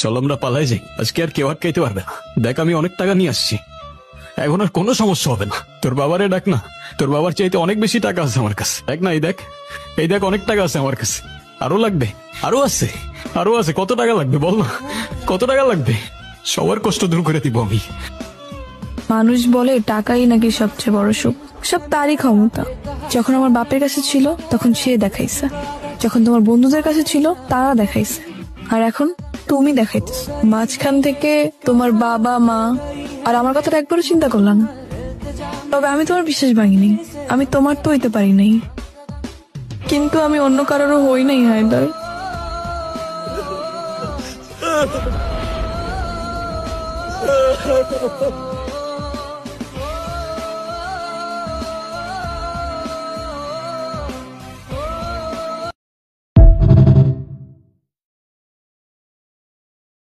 চল আমরা পালাই যাই, আজকে আর কেউ আটকাইতে পারবে না। দেখ আমি অনেক টাকা নিয়ে আসছি, এখন আর কোনো সমস্যা হবে না। তোর বাবারে ডাক না, তোর বাবার চাইতে অনেক বেশি টাকা আছে আমার কাছে। দেখ না, এই দেখ অনেক টাকা আছে আমার কাছে। আরো লাগবে? আরো আছে, আরো আছে। কত টাকা লাগবে বল না, কত টাকা লাগবে? সবার কষ্ট দূর করে দিব আমি। মানুষ বলে টাকাই নাকি সবচেয়ে বড় সুখ, সব তারই ক্ষমতা। যখন আমার বাপের কাছে ছিল তখন সে দেখাইছে, যখন তোমার বন্ধুদের কাছে ছিল তারা দেখাইছে, আর এখন তুমি দেখাইতেছ। মাঝখান থেকে তোমার বাবা মা আর আমার কথাটা একবারও চিন্তা করলাম না। তবে আমি তোমার বিশ্বাস ভাঙিনি, আমি তোমার তো হইতে পারি নাই, কিন্তু আমি অন্য কারোরও হই নাই হায়দার।